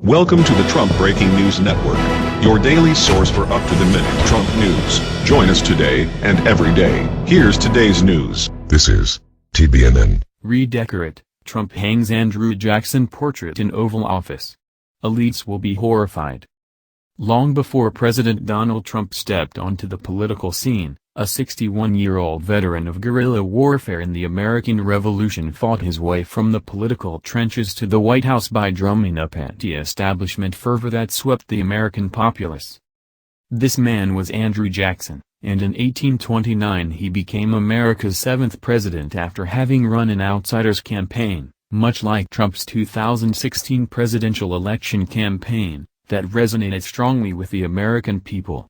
Welcome to the Trump Breaking News Network, your daily source for up-to-the-minute Trump news. Join us today and every day. Here's today's news. This is TBNN. Redecorate, Trump hangs Andrew Jackson portrait in Oval Office. Elites will be horrified. Long before President Donald Trump stepped onto the political scene, a 61-year-old veteran of guerrilla warfare in the American Revolution fought his way from the political trenches to the White House by drumming up anti-establishment fervor that swept the American populace. This man was Andrew Jackson, and in 1829 he became America's 7th president after having run an outsider's campaign, much like Trump's 2016 presidential election campaign, that resonated strongly with the American people.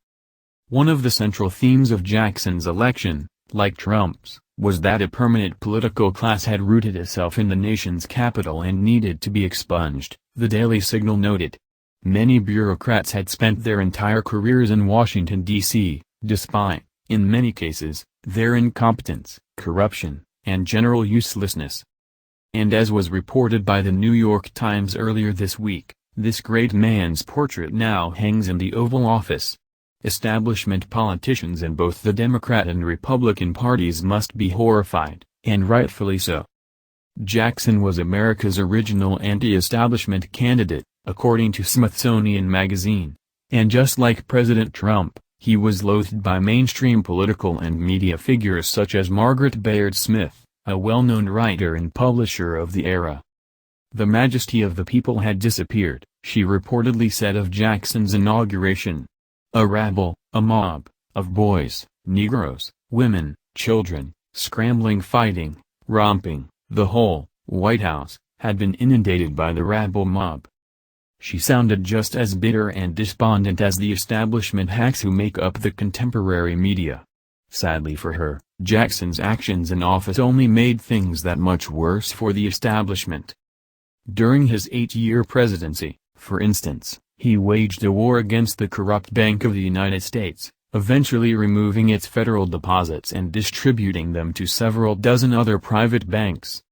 One of the central themes of Jackson's election, like Trump's, was that a permanent political class had rooted itself in the nation's capital and needed to be expunged, the Daily Signal noted. Many bureaucrats had spent their entire careers in Washington, D.C., despite, in many cases, their incompetence, corruption, and general uselessness. And as was reported by the New York Times earlier this week, this great man's portrait now hangs in the Oval Office. Establishment politicians in both the Democrat and Republican parties must be horrified, and rightfully so. Jackson was America's original anti-establishment candidate, according to Smithsonian Magazine. And just like President Trump, he was loathed by mainstream political and media figures such as Margaret Bayard Smith, a well-known writer and publisher of the era. The majesty of the people had disappeared, she reportedly said of Jackson's inauguration. A rabble, a mob, of boys, Negroes, women, children, scrambling, fighting, romping, the whole White House had been inundated by the rabble mob. She sounded just as bitter and despondent as the establishment hacks who make up the contemporary media. Sadly for her, Jackson's actions in office only made things that much worse for the establishment. During his 8-year presidency, for instance, he waged a war against the corrupt Bank of the United States, eventually removing its federal deposits and distributing them to several dozen other private banks.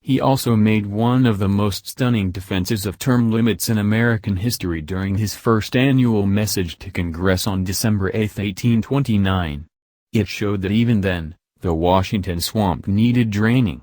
He also made one of the most stunning defenses of term limits in American history during his first annual message to Congress on December 8, 1829. It showed that even then, the Washington swamp needed draining.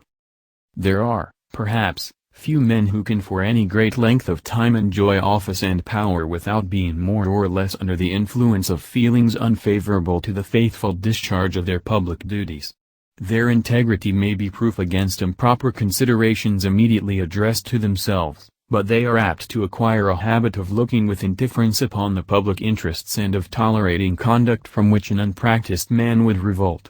There are, perhaps, few men who can for any great length of time enjoy office and power without being more or less under the influence of feelings unfavorable to the faithful discharge of their public duties. Their integrity may be proof against improper considerations immediately addressed to themselves, but they are apt to acquire a habit of looking with indifference upon the public interests and of tolerating conduct from which an unpracticed man would revolt.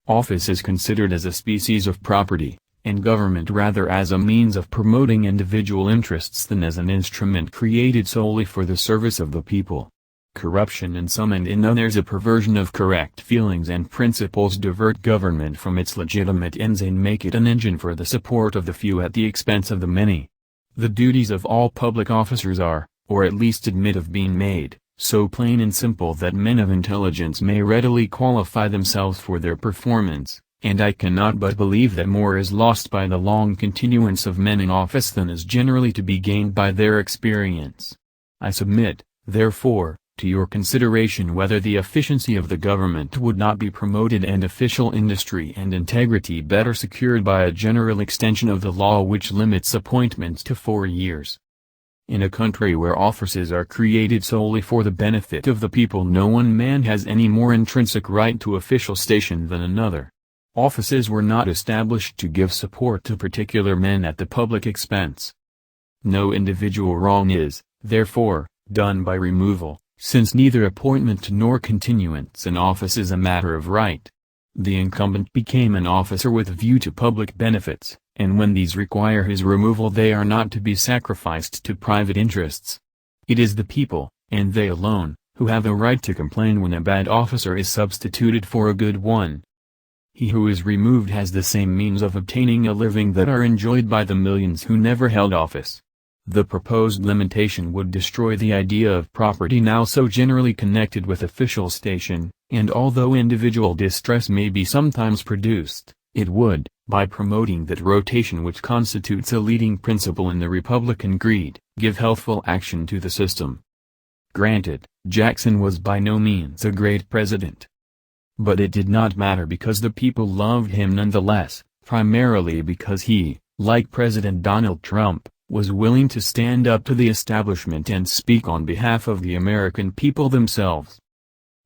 Office is considered as a species of property, and government rather as a means of promoting individual interests than as an instrument created solely for the service of the people. Corruption in some and in others, a perversion of correct feelings and principles, divert government from its legitimate ends and make it an engine for the support of the few at the expense of the many. The duties of all public officers are, or at least admit of being made, so plain and simple that men of intelligence may readily qualify themselves for their performance. And I cannot but believe that more is lost by the long continuance of men in office than is generally to be gained by their experience. I submit, therefore, to your consideration whether the efficiency of the government would not be promoted and official industry and integrity better secured by a general extension of the law which limits appointments to 4 years. In a country where offices are created solely for the benefit of the people, no one man has any more intrinsic right to official station than another. Offices were not established to give support to particular men at the public expense. No individual wrong is, therefore, done by removal, since neither appointment nor continuance in office is a matter of right. The incumbent became an officer with a view to public benefits, and when these require his removal they are not to be sacrificed to private interests. It is the people, and they alone, who have a right to complain when a bad officer is substituted for a good one. He who is removed has the same means of obtaining a living that are enjoyed by the millions who never held office. The proposed limitation would destroy the idea of property now so generally connected with official station, and although individual distress may be sometimes produced, it would, by promoting that rotation which constitutes a leading principle in the Republican creed, give healthful action to the system. Granted, Jackson was by no means a great president. But it did not matter because the people loved him nonetheless, primarily because he, like President Donald Trump, was willing to stand up to the establishment and speak on behalf of the American people themselves.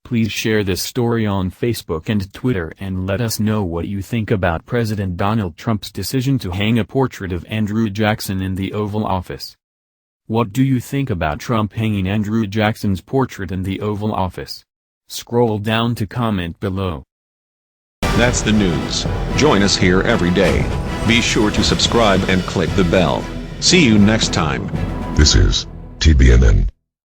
Please share this story on Facebook and Twitter and let us know what you think about President Donald Trump's decision to hang a portrait of Andrew Jackson in the Oval Office. What do you think about Trump hanging Andrew Jackson's portrait in the Oval Office? Scroll down to comment below. That's the news. Join us here every day. Be sure to subscribe and click the bell. See you next time. This is TBNN.